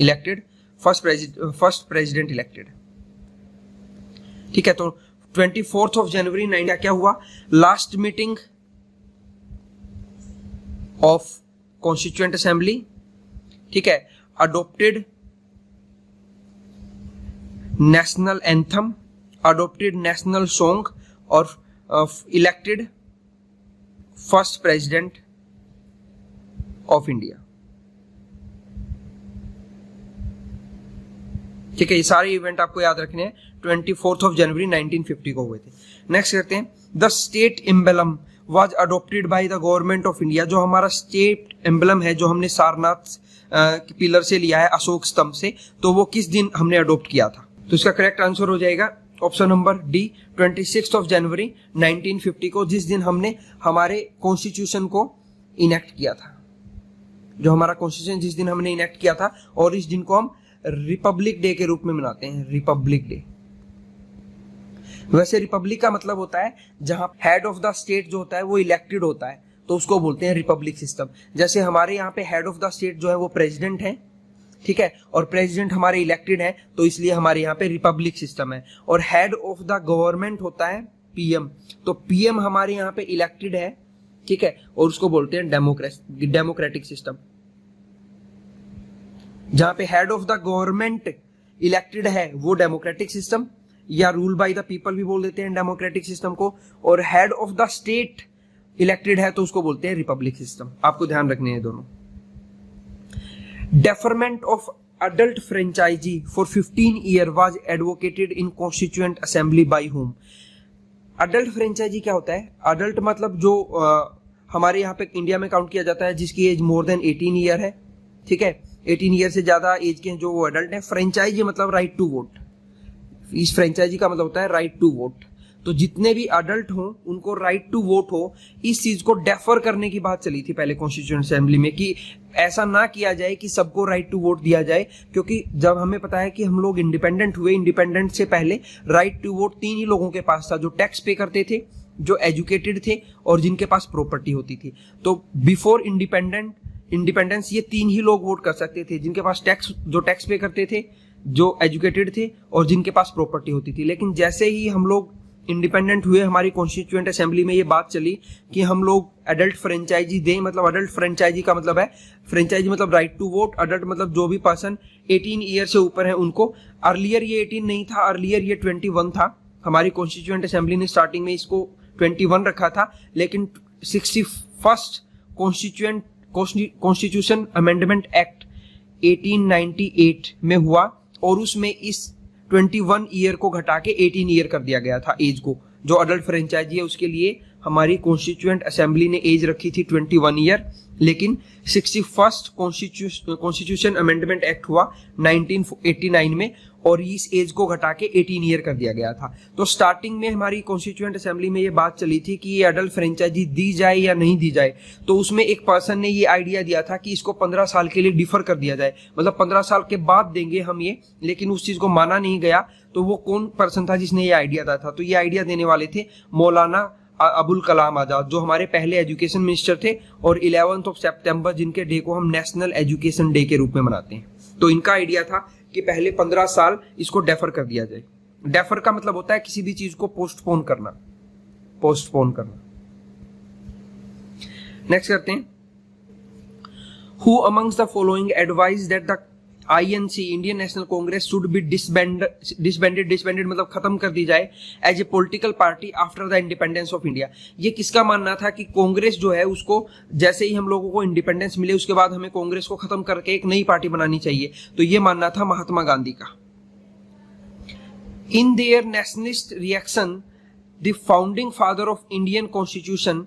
elected, first president elected, ठीक है। तो 24 जनवरी 19 क्या हुआ? Last meeting of constituent assembly, ठीक है, adopted national anthem, adopted national song और elected first president of India, ठीक है। ये सारे इवेंट आपको याद रखने हैं 24 जनवरी 1950 को हुए थे। नेक्स्ट करते हैं, the state emblem was adopted by the government of India, जो हमारा स्टेट एम्बलम है जो हमने सारनाथ पिलर से लिया है, अशोक स्तंभ से, तो वो किस दिन हमने अडॉप्ट किया था? तो इसका करेक्ट आंसर हो जाएगा ऑप्शन नंबर डी 26 जनवरी 1950 को, जिस दिन हमने हमारे कॉन्स्टिट्यूशन को इनेक्ट किया था, जो हमारा कॉन्स्टिट्यूशन जिस दिन हमने इनेक्ट किया था, और इस दिन को हम रिपब्लिक डे के रूप में मनाते हैं, रिपब्लिक डे। वैसे रिपब्लिक का मतलब होता है जहां हेड ऑफ द स्टेट जो होता है वो इलेक्टेड होता है, तो उसको बोलते हैं रिपब्लिक सिस्टम। जैसे हमारे यहाँ पे हेड ऑफ द स्टेट जो है वो प्रेसिडेंट है, ठीक है, और प्रेसिडेंट हमारे इलेक्टेड है, तो इसलिए हमारे यहाँ पे रिपब्लिक सिस्टम है। और हेड ऑफ द गवर्नमेंट होता है पीएम, तो पीएम हमारे यहाँ पे इलेक्टेड है, ठीक है, और उसको बोलते हैं डेमोक्रेटिक सिस्टम। जहां पे head of the government elected है वो डेमोक्रेटिक सिस्टम, या रूल बाय द पीपल भी बोल देते हैं डेमोक्रेटिक सिस्टम को, और head of the state elected है तो उसको बोलते हैं रिपब्लिक सिस्टम। आपको ध्यान रखने हैं दोनों। Deferment of adult franchise for 15 year was advocated in constituent assembly by whom. Adult franchise क्या होता है? अडल्ट मतलब जो हमारे यहाँ पे इंडिया में काउंट किया जाता है जिसकी एज मोर देन 18 ईयर है, ठीक है, 18 ईयर से ज्यादा एज के जो वो अडल्ट है। फ्रेंचाइजी मतलब राइट टू वोट, इस फ्रेंचाइजी का मतलब होता है राइट टू वोट। तो जितने भी अडल्ट हों उनको राइट टू वोट हो, इस चीज को डेफर करने की बात चली थी पहले कॉन्स्टिट्यूएंट असेंबली में, कि ऐसा ना किया जाए कि सबको राइट टू वोट दिया जाए, क्योंकि जब हमें पता है कि हम लोग इंडिपेंडेंट हुए, इंडिपेंडेंट से पहले राइट टू वोट 3 ही लोगों के पास था, जो टैक्स पे करते थे, जो एजुकेटेड थे, और जिनके पास प्रॉपर्टी होती थी। तो बिफोर इंडिपेंडेंस ये 3 ही लोग वोट कर सकते थे, जिनके पास टैक्स पे करते थे, जो एजुकेटेड थे, और जिनके पास प्रॉपर्टी होती थी। लेकिन जैसे ही हम लोग इंडिपेंडेंट हुए, हमारी कॉन्स्टिट्यूएंट असेंबली में ये बात चली कि हम लोग एडल्ट फ्रेंचाइजी दें। मतलब एडल्ट फ्रेंचाइजी का मतलब है, फ्रेंचाइजी मतलब राइट टू वोट, अडल्ट मतलब जो भी पर्सन 18 ईयर से ऊपर है उनको। अर्लियर ये 18 नहीं था, अर्लियर ये 21 था। हमारी कॉन्स्टिट्यूएंट असेंबली ने स्टार्टिंग में इसको 21 रखा था, लेकिन 61st कॉन्स्टिट्यूशन अमेंडमेंट एक्ट 1898 में हुआ, और उसमें इस 21 ईयर को घटा के 18 ईयर कर दिया गया था एज को। जो अडल्ट फ्रेंचाइजी है उसके लिए हमारी कॉन्स्टिट्यूएंट असेंबली ने एज रखी थी 21 ईयर, लेकिन 61st कॉन्स्टिट्यूशन अमेंडमेंट एक्ट हुआ 1989 में, और इस एज को घटा के 18 ईयर कर दिया गया था। तो स्टार्टिंग में हमारी कॉन्स्टिट्यूएंट असेंबली में ये बात चली थी कि ये अडल्ट फ्रेंचाइजी दी जाए या नहीं दी जाए। तो उसमें एक पर्सन ने ये आइडिया दिया था कि इसको 15 साल के लिए डिफर कर दिया जाए, मतलब 15 साल के बाद देंगे हम ये, लेकिन उस चीज को माना नहीं गया। तो वो कौन पर्सन था जिसने ये आइडिया दिया था? तो ये आइडिया देने वाले थे मौलाना अबुल कलाम आजाद, जो हमारे पहले एजुकेशन मिनिस्टर थे, और 11 सितंबर जिनके डे को हम नेशनल एजुकेशन डे के रूप में मनाते हैं। तो इनका आइडिया था कि पहले 15 साल इसको डेफर कर दिया जाए। डेफर का मतलब होता है किसी भी चीज को पोस्टपोन करना, पोस्टपोन करना। नेक्स्ट करते हैं, who amongst the following advise that the INC Indian National Congress should be disbanded मतलब खत्म कर दी जाए as a political party after the independence of India. ये किसका मानना था कि कांग्रेस जो है उसको जैसे ही हम लोगों को इंडिपेंडेंस मिले उसके बाद हमें कांग्रेस को खत्म करके एक नई पार्टी बनानी चाहिए? तो ये मानना था महात्मा गांधी का। In their nationalist reaction the founding father of Indian constitution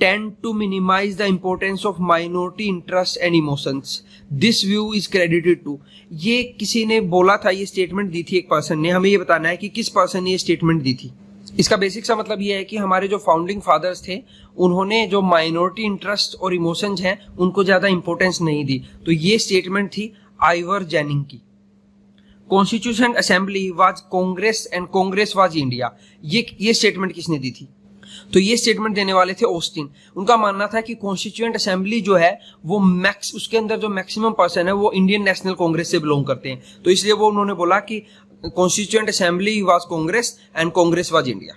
tend to minimize the importance of minority interests and emotions. This view is credited to. ये किसी ने बोला था, ये स्टेटमेंट दी थी एक पर्सन ने। हमें ये बताना है कि किस पर्सन ने ये स्टेटमेंट दी थी। इसका बेसिक सा मतलब ये है कि हमारे जो फाउंडिंग फादर्स थे उन्होंने जो माइनॉरिटी इंटरेस्ट और इमोशंस हैं उनको ज्यादा इंपॉर्टेंस नहीं दी। तो ये स्टेटमेंट थी आइवर जेनिंग की। Constitution assembly was Congress and Congress was India. ये स्टेटमेंट किसने दी थी? तो ये स्टेटमेंट देने वाले थे ऑस्टिन। उनका मानना था कि कॉन्स्टिट्यूएंट असेंबली जो है वो उसके अंदर जो मैक्सिमम पर्सन है वो इंडियन नेशनल कांग्रेस से बिलोंग करते हैं। तो इसलिए वो उन्होंने बोला कि constituent assembly was Congress and Congress was India.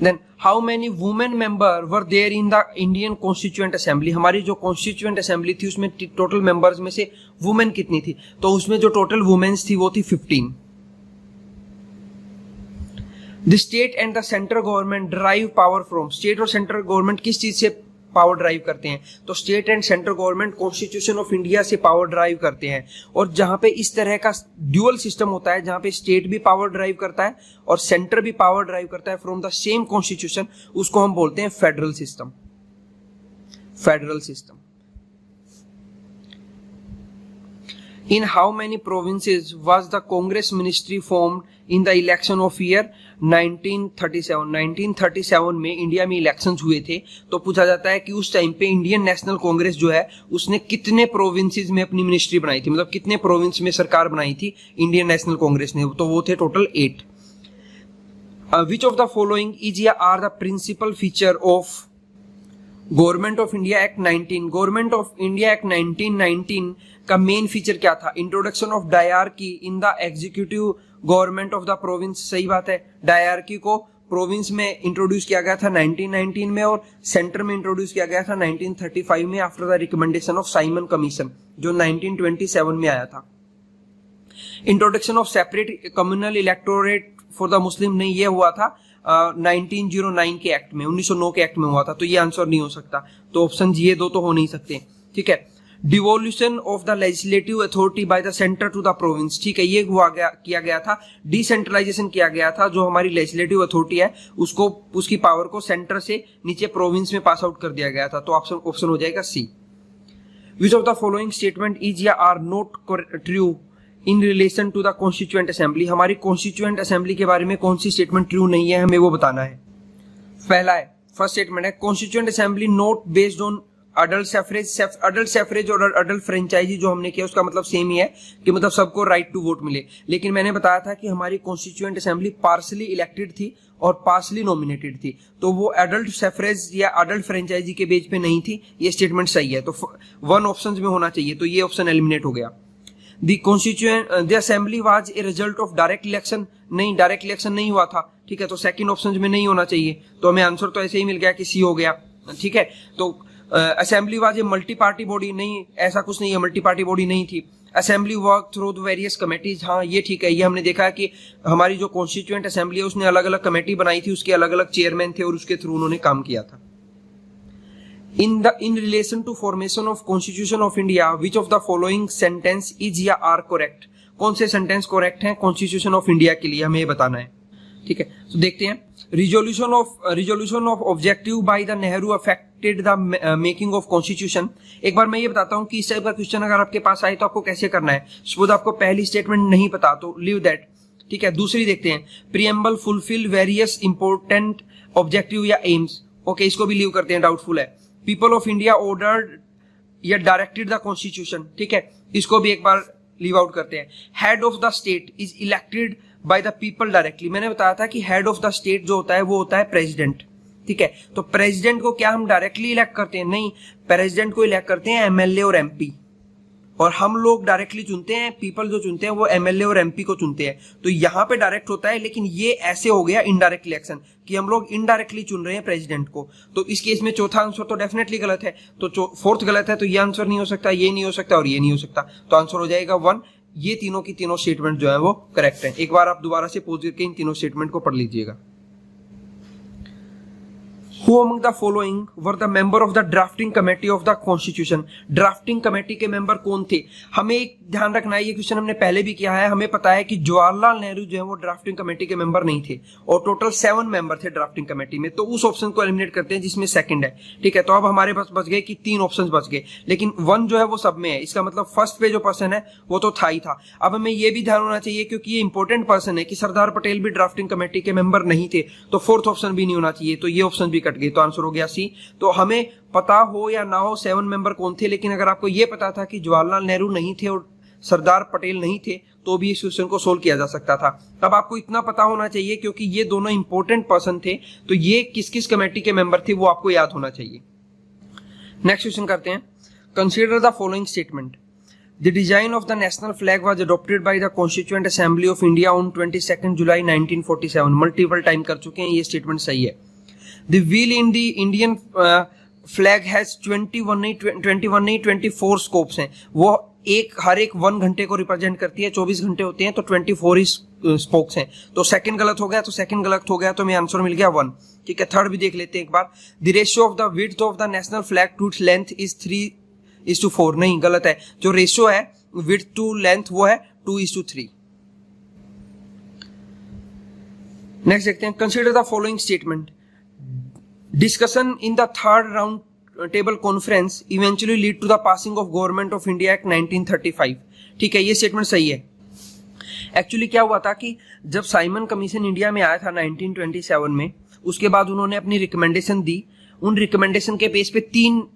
Then how many women member were there in the Indian constituent assembly. हमारी जो कॉन्स्टिट्यूएंट असेंबली थी उसमें टोटल मेंबर्स में से वुमेन कितनी थी? तो उसमें जो टोटल वुमेन्स थी वो थी 15। The state and the central government drive power from. State और सेंट्रल गवर्नमेंट किस चीज से पावर ड्राइव करते हैं? तो state and central government constitution of India से पावर ड्राइव करते हैं। और जहां पे इस तरह का ड्यूअल सिस्टम होता है, जहां पे स्टेट भी पावर ड्राइव करता है और सेंटर भी पावर ड्राइव करता है फ्रॉम द सेम कॉन्स्टिट्यूशन, उसको हम बोलते हैं federal system. Federal system. In how many provinces was the Congress ministry formed in the election of year 1937? 1937 में इंडिया में इलेक्शंस हुए थे, तो पूछा जाता है कि उस टाइम पे इंडियन नेशनल कांग्रेस जो है उसने कितने प्रोविंसेस में अपनी मिनिस्ट्री बनाई थी, मतलब कितने प्रोविंस में सरकार बनाई थी इंडियन नेशनल कांग्रेस ने, तो वो थे total 8. Which of the following is या are the principal feature of government of India act 19? Government of India act 1919 का मेन फीचर क्या था? Introduction of dyarchy in the executive government of the province. सही बात है, dyarchy को province में introduce किया गया था 1919 में और सेंटर में इंट्रोड्यूस किया गया था 1935 में after the recommendation of Simon commission जो 1927 में आया था. Introduction of separate communal electorate for the Muslim नहीं, ये हुआ था 1909 के एक्ट में, 1909 के एक्ट में हुआ था, तो ये आंसर नहीं हो सकता. तो ऑप्शन ये दो तो हो नहीं सकते. ठीक है. Devolution of the legislative authority by the centre to the province. ठीक है, ये हुआ गया किया गया था, डिसेंट्रलाइजेशन किया गया था. जो हमारी लेजिस्लेटिव अथॉरिटी है उसको उसकी पावर को सेंटर से नीचे प्रोविंस में पास आउट कर दिया गया था. तो ऑप्शन हो जाएगा C. Which of the following statement is या are not true in relation to the constituent assembly. हमारी कॉन्स्टिट्यूएंट असेंबली के बारे में कौन सी स्टेटमेंट ट्रू नहीं है, हमें वो बताना है. पहला है, फर्स्ट स्टेटमेंट है constituent assembly not based on adult suffrage. Adult suffrage और अडल्ट फ्रेंचाइजी जो हमने किया उसका मतलब सेम ही है कि मतलब सबको राइट टू वोट मिले. लेकिन मैंने बताया था कि हमारी कॉन्स्टिट्यूएंट असेंबली पार्शली इलेक्टेड थी और पार्शली नॉमिनेटेड थी, तो वो अडल्ट सफरेज या अडल्ट फ्रेंचाइजी के बेस पे नहीं थी. ये स्टेटमेंट सही है, तो 1 ऑप्शन में होना चाहिए, तो ये ऑप्शन एलिमिनेट हो गया. The assembly was a result of direct election. नहीं, डायरेक्ट इलेक्शन नहीं हुआ था. ठीक है, तो सेकंड ऑप्शन में नहीं होना चाहिए, तो हमें आंसर तो ऐसे ही मिल गया कि सी हो गया. ठीक है, तो assembly was a multi party body. नहीं, ऐसा कुछ नहीं है, मल्टी पार्टी बॉडी नहीं थी. Assembly work through the various committees. हाँ, ये ठीक है, ये हमने देखा है कि हमारी जो कॉन्स्टिट्यूएंट असेंबली है उसने अलग अलग कमेटी बनाई थी, उसके अलग अलग चेयरमैन थे और उसके थ्रू उन्होंने काम किया था. In relation to formation of Constitution of India, which of the following sentence is या are correct? कौन से सेंटेंस करेक्ट हैं कॉन्स्टिट्यूशन ऑफ इंडिया के लिए, हमें ये बताना है. ठीक है, तो देखते हैं. Resolution of objective by the Nehru affected the making of constitution. एक बार मैं ये बताता हूँ कि इस टाइप का क्वेश्चन अगर आपके पास आए तो आपको कैसे करना है. सपोज आपको पहली स्टेटमेंट नहीं पता तो लीव दैट. ठीक है, दूसरी देखते हैं. Preamble fulfil various important objective या एम्स. ओके, इसको भी लीव करते हैं, डाउटफुल है. पीपल ऑफ इंडिया ऑर्डर्ड या डायरेक्टेड द कॉन्स्टिट्यूशन. ठीक है, इसको भी एक बार लीव आउट करते हैं. Head of the state is elected by the people directly. मैंने बताया था कि हेड ऑफ द स्टेट जो होता है वो होता है प्रेसिडेंट. ठीक है, तो प्रेसिडेंट को क्या हम डायरेक्टली इलेक्ट करते हैं? नहीं, प्रेसिडेंट को इलेक्ट करते हैं एमएलए और एमपी, और हम लोग डायरेक्टली चुनते हैं. पीपल जो चुनते हैं वो एमएलए और एमपी को चुनते हैं. तो यहाँ पे डायरेक्ट होता है, लेकिन ये ऐसे हो गया इनडायरेक्ट इलेक्शन कि हम लोग इनडायरेक्टली चुन रहे हैं प्रेसिडेंट को. तो इस केस में चौथा आंसर तो डेफिनेटली गलत है, तो फोर्थ गलत है, तो ये आंसर नहीं हो सकता, ये नहीं हो सकता और ये नहीं हो सकता. तो आंसर हो जाएगा 1. ये तीनों की तीनों स्टेटमेंट जो है वो करेक्ट है. एक बार आप दोबारा से पॉज करके इन तीनों स्टेटमेंट को पढ़ लीजिएगा. Who among the following were the member of the drafting committee of the constitution? Drafting committee के मेंबर कौन थे? हमें एक ध्यान रखना है, ये क्वेश्चन हमने पहले भी किया है. हमें पता है कि जवाहरलाल नेहरू जो है वो ड्राफ्टिंग कमेटी के मेंबर नहीं थे और टोटल 7 मेंबर थे ड्राफ्टिंग कमेटी में. तो उस ऑप्शन को एलिमिनेट करते हैं जिसमें सेकंड है. ठीक है, तो अब हमारे पास बच गए कि 3 ऑप्शन बच गए, लेकिन 1 जो है वो सब में है. इसका मतलब फर्स्ट पे जो पर्सन है वो तो था ही था. अब हमें ये भी ध्यान होना चाहिए क्योंकि ये इंपॉर्टेंट पर्सन है कि सरदार पटेल भी ड्राफ्टिंग कमेटी के मेंबर नहीं थे, तो फोर्थ ऑप्शन भी नहीं होना चाहिए, तो ये ऑप्शन भी कट गए. तो आंसर हो गया सी. तो हमें पता हो या ना हो 7 मेंबर कौन थे, लेकिन अगर आपको यह पता था कि जवाहरलाल नेहरू नहीं थे और सरदार पटेल नहीं थे तो भी इस क्वेश्चन को सोल्व किया जा सकता था. अब आपको इतना पता होना चाहिए क्योंकि ये दोनों इंपॉर्टेंट पर्सन थे, तो ये किस किस कमेटी के मेंबर थे वो आपको याद होना चाहिए. नेक्स्ट क्वेश्चन करते हैं. Consider the following statement. The design of the national flag was adopted by the Constituent Assembly of India on 22 July 1947. Multiple time कर चुके हैं, ये स्टेटमेंट सही है. The wheel in the Indian flag has 24 scopes हैं. वो हर एक 1 घंटे को रिप्रेजेंट करती है. 24 घंटे होते हैं तो 24 स्पोक्स हैं. तो सेकंड गलत हो गया, तो सेकंड गलत हो गया, तो हमें आंसर मिल गया 1. ठीक है, थर्ड भी देख लेते हैं एक बार. The ratio of the width of the national flag to its length is 3:4. नहीं, गलत है. जो रेशियो है width to length वो है 2:3. नेक्स्ट देखते हैं. Consider the following statement. Discussion in the third round table conference eventually lead to the passing of government of India act 1935। ठीक है, ये स्टेटमेंट सही है। एक्चुअली क्या हुआ था कि जब साइमन कमीशन इंडिया में आया था 1927 में, उसके बाद उन्होंने अपनी रिकमेंडेशन दी। उन रिकमेंडेशन के बेस पे 3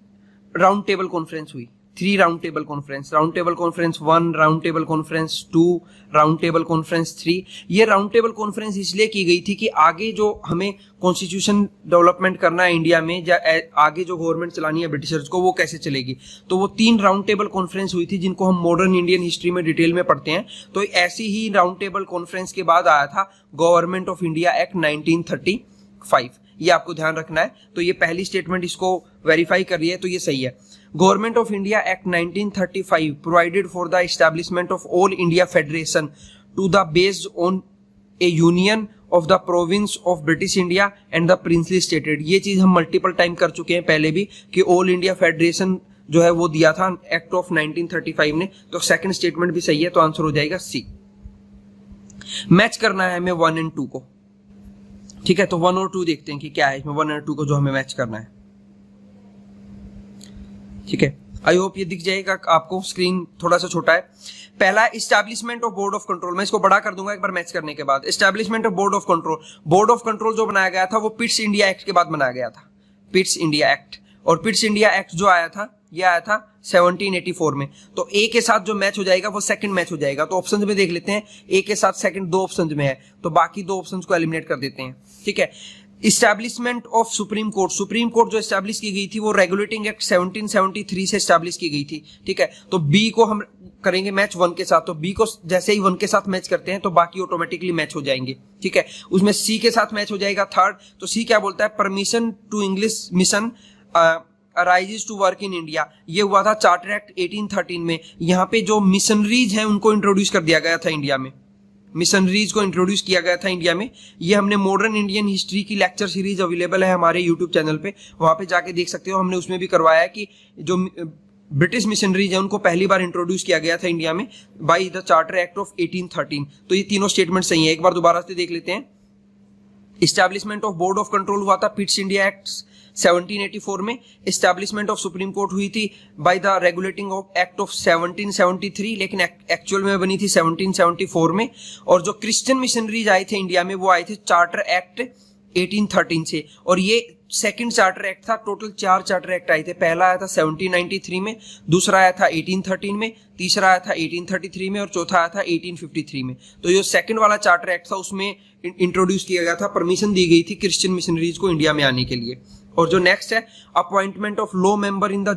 राउंड टेबल कॉन्फ्रेंस हुई, 3 round table conference, round table conference 1, round table conference 2, round table conference 3। ये राउंड टेबल कॉन्फ्रेंस इसलिए की गई थी कि आगे जो हमें कॉन्स्टिट्यूशन डेवलपमेंट करना है इंडिया में, या आगे जो गवर्नमेंट चलानी है ब्रिटिशर्स को, वो कैसे चलेगी। तो वो 3 राउंड टेबल कॉन्फ्रेंस हुई थी, जिनको हम मॉडर्न इंडियन हिस्ट्री में डिटेल में पढ़ते हैं। तो ऐसी ही राउंड टेबल कॉन्फ्रेंस के बाद आया था गवर्नमेंट ऑफ इंडिया एक्ट 1935। ये आपको ध्यान रखना है। तो ये पहली स्टेटमेंट इसको वेरीफाई कर रही है, तो ये सही है। Government of India act 1935 provided for the establishment of all India federation to the based on a union of the province of British India and the princely stated. ये चीज हम मल्टीपल टाइम कर चुके हैं पहले भी, कि ऑल इंडिया फेडरेशन जो है वो दिया था एक्ट ऑफ 1935 ने। तो सेकंड स्टेटमेंट भी सही है, तो आंसर हो जाएगा सी। मैच करना है हमें 1 और 2 को। ठीक है, तो 1 और 2 देखते हैं कि क्या है इसमें 1 और 2 को जो हमें मैच करना है। ठीक है, आई होप ये दिख जाएगा आपको, स्क्रीन थोड़ा सा छोटा है। पहला, establishment of board of control. मैं इसको बड़ा कर दूंगा एक बार मैच करने के बाद। Establishment of board of control. Board of control जो बनाया गया था वो पिट्स इंडिया एक्ट के बाद बनाया गया था, पिट्स इंडिया एक्ट। और पिट्स इंडिया एक्ट जो आया था, ये आया था 1784 में। तो ए के साथ जो मैच हो जाएगा वो सेकंड मैच हो जाएगा। तो ऑप्शंस में देख लेते हैं, ए के साथ सेकंड 2 ऑप्शंस में है, तो बाकी 2 ऑप्शंस को एलिमिनेट कर देते हैं। ठीक है, establishment of supreme court. Supreme court जो एस्टैब्लिश की गई थी वो रेगुलेटिंग एक्ट 1773 से एस्टैब्लिश की गई थी। ठीक है, तो बी को हम करेंगे मैच 1 के साथ। तो बी को जैसे ही 1 के साथ मैच करते हैं तो बाकी ऑटोमेटिकली मैच हो जाएंगे। ठीक है, उसमें सी के साथ मैच हो जाएगा थर्ड। तो सी क्या बोलता है, permission to English mission arises to work in India. ये हुआ था चार्टर एक्ट 1813 में। यहाँ पे जो मिशनरीज हैं उनको इंट्रोड्यूस कर दिया गया था इंडिया में, मिशनरीज को इंट्रोड्यूस किया गया था इंडिया में। ये हमने मॉडर्न इंडियन हिस्ट्री की लेक्चर सीरीज अवेलेबल है हमारे यूट्यूब चैनल पे, वहां पे जाके देख सकते हो। हमने उसमें भी करवाया है कि जो ब्रिटिश मिशनरीज है उनको पहली बार इंट्रोड्यूस किया गया था इंडिया में by the charter act of 1813। तो ये तीनों स्टेटमेंट सही है। एक बार दोबारा से देख लेते हैं। Establishment of board of control हुआ था पिट्स इंडिया एक्ट 1784 में। एस्टैब्लिशमेंट ऑफ सुप्रीम कोर्ट हुई थी by the regulating act of 1773, लेकिन एक्चुअल में बनी थी 1774 में। और जो क्रिश्चियन मिशनरीज आए थे इंडिया में वो आए थे चार्टर एक्ट 1813 से। और ये सेकंड चार्टर एक्ट था। टोटल 4 चार्टर एक्ट आए थे। पहला आया था 1793 में, दूसरा आया था 1813 में, तीसरा आया था 1833 में और चौथा आया था 1853 में। तो ये सेकंड वाला चार्टर एक्ट था, उसमें इंट्रोड्यूस किया गया था, परमिशन दी गई थी क्रिश्चियन मिशनरीज को इंडिया में आने के लिए। और जो नेक्स्ट है, appointment of law member in the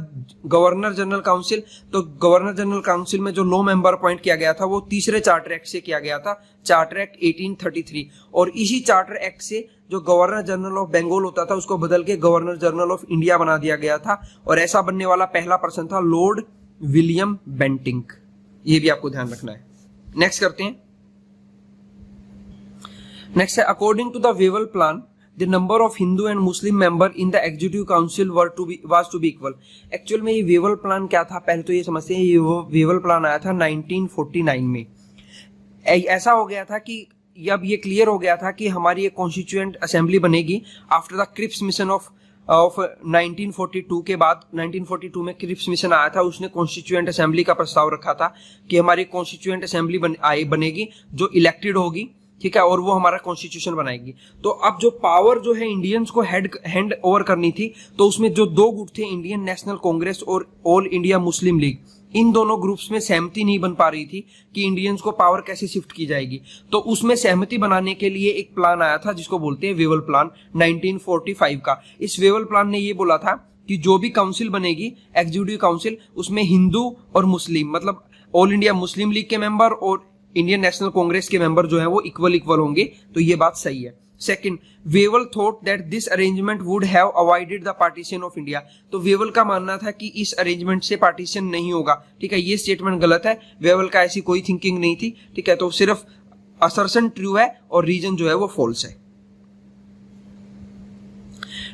governor general council. तो गवर्नर जनरल काउंसिल में जो लॉ मेंबर अपॉइंट किया गया था वो तीसरे चार्टर एक्ट से किया गया था, चार्टर एक्ट 1833। और इसी चार्टर एक्ट से जो गवर्नर जनरल ऑफ बंगाल होता था उसको बदल के गवर्नर जनरल ऑफ इंडिया बना दिया गया था। और ऐसा बनने वाला पहला पर्सन था लॉर्ड विलियम बेंटिंक। ये भी आपको ध्यान रखना है। नेक्स्ट करते हैं। नेक्स्ट है, according to the Wavell plan the number of Hindu and Muslim member in the executive council was to be equal। Actual में ये वेवल प्लान क्या था, पहले तो ये समझते हैं। ये वेवल प्लान आया था 1949 में। ऐसा हो गया था कि अब ये क्लियर हो गया था कि हमारी एक कॉन्स्टिट्यूएंट असेंबली बनेगी after the Cripps mission of 1942 के बाद। 1942 में क्रिप्स मिशन आया था, उसने कॉन्स्टिट्यूएंट असेंबली का प्रस्ताव रखा था कि हमारी कॉन्स्टिट्यूएंट असेंबली बनेगी जो इलेक्टेड होगी। ठीक है, और वो हमारा कॉन्स्टिट्यूशन बनाएगी। तो अब जो पावर जो है इंडियंस को हैंड ओवर करनी थी, तो उसमें जो 2 गुट थे, इंडियन नेशनल कांग्रेस और ऑल इंडिया मुस्लिम लीग, इन दोनों ग्रुप्स में सहमति नहीं बन पा रही थी कि इंडियंस को पावर कैसे शिफ्ट की जाएगी। तो उसमें सहमति बनाने के लिए एक प्लान आया था जिसको बोलते हैं वेवल प्लान 1945 का। इस वेवल प्लान ने ये बोला था कि जो भी काउंसिल बनेगी, एग्जीक्यूटिव काउंसिल, उसमें हिंदू और मुस्लिम, मतलब ऑल इंडिया मुस्लिम लीग के मेंबर और इंडियन नेशनल कांग्रेस के मेंबर जो है वो इक्वल होंगे। तो ये बात सही है। Second, Wavell thought that this arrangement would have avoided the partition of India. तो वेवल का मानना था कि इस अरेंजमेंट से पार्टीशन नहीं होगा। ठीक है, ये स्टेटमेंट गलत है। वेवल का ऐसी कोई थिंकिंग नहीं थी। ठीक है, तो सिर्फ असर्शन ट्रू है और रीजन जो है वो फॉल्स है।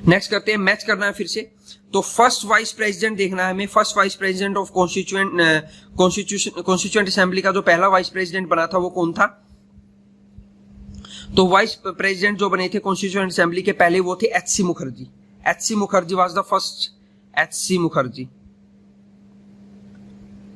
नेक्स्ट करते हैं, मैच करना है फिर से। तो फर्स्ट वाइस प्रेसिडेंट देखना है हमें। First vice president of constituent assembly का जो पहला वाइस प्रेसिडेंट बना था वो कौन था? तो वाइस प्रेसिडेंट जो बने थे कॉन्स्टिट्यूएंट असेंबली के पहले वो थे H C. Mukherjee. H C. Mukherjee was the first H.C. Mukherjee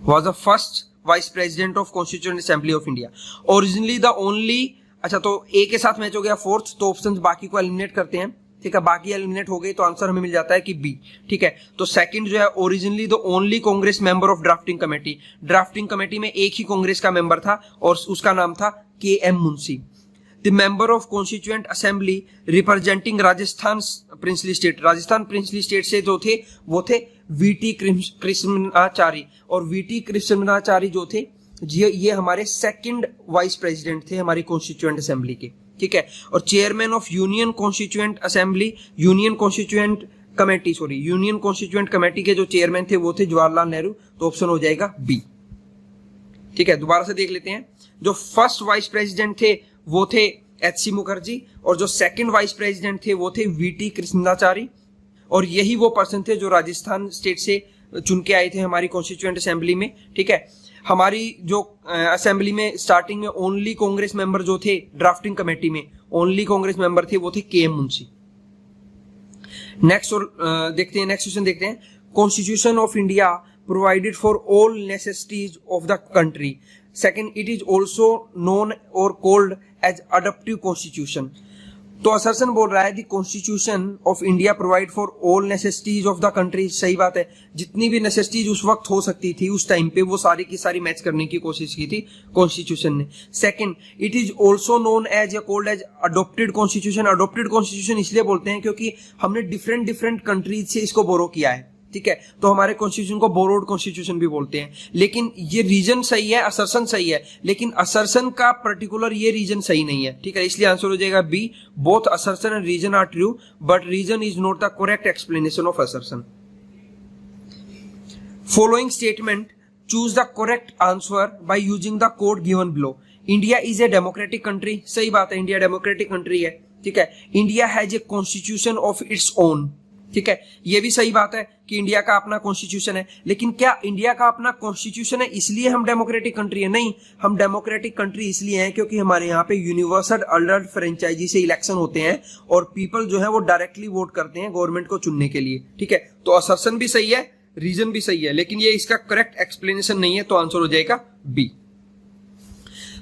was the first vice president of Constituent Assembly of India. Originally the only, अच्छा तो ए के साथ मैच हो गया फोर्थ, तो ऑप्शन बाकी को एलिमिनेट करते हैं, ठीक है, बाकी एलिमिनेट हो गए तो आंसर हमें मिल जाता है कि बी, ठीक है। तो सेकंड जो है, originally the only Congress member of drafting committee, drafting committee में एक ही कांग्रेस का मेंबर था और उसका नाम था KM. Munshi. The member of constituent assembly representing Rajasthan princely state, Rajasthan princely state से जो थे वो थे वीटी कृष्णाचारी, और वीटी कृष्णाचारी जो थे ये हमारे सेकंड वाइस प्रेसिडेंट थे हमारी कॉन्स्टिट्यूएंट असेंबली के, ठीक है। और chairman of union constituent assembly, union constituent committee के जो चेयरमैन थे वो थे जवाहरलाल नेहरू, तो ऑप्शन हो जाएगा बी, ठीक है। दोबारा से देख लेते हैं, जो फर्स्ट वाइस प्रेसिडेंट थे वो थे H.C. मुखर्जी, और जो सेकंड वाइस प्रेसिडेंट थे वो थे वीटी कृष्णाचारी, और यही वो पर्सन थे जो राजस्थान स्टेट से चुन के आए थे हमारी कॉन्स्टिट्यूएंट असेंबली में, ठीक है। हमारी जो असेंबली में स्टार्टिंग में ओनली कांग्रेस मेंबर जो थे ड्राफ्टिंग कमेटी में, ओनली कांग्रेस मेंबर थे वो थे के.एम. मुंशी। नेक्स्ट देखते हैं, नेक्स्ट क्वेश्चन देखते हैं। Constitution of India provided for all necessities of the country. Second, it is also known और कॉल्ड एज अडॉप्टिव कॉन्स्टिट्यूशन। तो असर्सन बोल रहा है दी constitution of India provide for all necessities of the country. सही बात है, जितनी भी नेसेसिटीज उस वक्त हो सकती थी उस टाइम पे वो सारी की सारी मैच करने की कोशिश की थी कॉन्स्टिट्यूशन ने। Second, it is also known as या called as adopted constitution. Adopted constitution इसलिए बोलते हैं क्योंकि हमने डिफरेंट कंट्रीज से इसको बोरो किया है, ठीक है। तो हमारे कॉन्स्टिट्यूशन को बोरोड कॉन्स्टिट्यूशन भी बोलते हैं, लेकिन ये रीजन सही है, असर्सन सही है, लेकिन असर्सन का पर्टिकुलर ये रीजन सही नहीं है, ठीक है। इसलिए आंसर हो जाएगा B, both assertion and reason are true but reason is not the correct explanation of assertion. Following statement choose the correct answer by using the code given below. India is a democratic country. सही बात है, India democratic country है, ठीक है। India has a constitution of its own, ठीक है। ये भी सही बात है कि इंडिया का अपना कॉन्स्टिट्यूशन है, लेकिन क्या इंडिया का अपना कॉन्स्टिट्यूशन है इसलिए हम डेमोक्रेटिक कंट्री है? नहीं, हम डेमोक्रेटिक कंट्री इसलिए हैं क्योंकि हमारे यहाँ पे यूनिवर्सल अडल्ट फ्रेंचाइजी से इलेक्शन होते हैं और पीपल जो है वो डायरेक्टली वोट करते हैं गवर्नमेंट को चुनने के लिए, ठीक है। तो असर्शन भी सही है, रीजन भी सही है, लेकिन ये इसका करेक्ट एक्सप्लेनेशन नहीं है, तो आंसर हो जाएगा बी।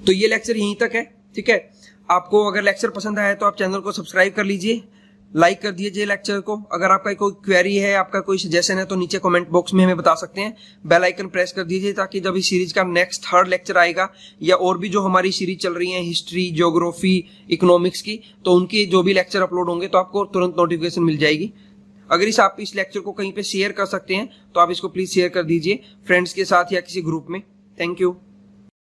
तो ये लेक्चर यहीं तक है, ठीक है। आपको अगर लेक्चर पसंद आया तो आप चैनल को सब्सक्राइब कर लीजिए, लाइक कर दीजिए लेक्चर को। अगर आपका कोई क्वेरी है, आपका कोई सजेशन है तो नीचे कमेंट बॉक्स में हमें बता सकते हैं। बेल आइकन प्रेस कर दीजिए ताकि जब इस सीरीज का नेक्स्ट थर्ड लेक्चर आएगा या और भी जो हमारी सीरीज चल रही है हिस्ट्री, ज्योग्राफी, इकोनॉमिक्स की, तो उनके जो भी लेक्चर अपलोड होंगे तो आपको तुरंत नोटिफिकेशन मिल जाएगी। अगर आप इस लेक्चर को कहीं पे शेयर कर सकते हैं तो आप इसको प्लीज शेयर कर दीजिए फ्रेंड्स के साथ या किसी ग्रुप में। Thank you.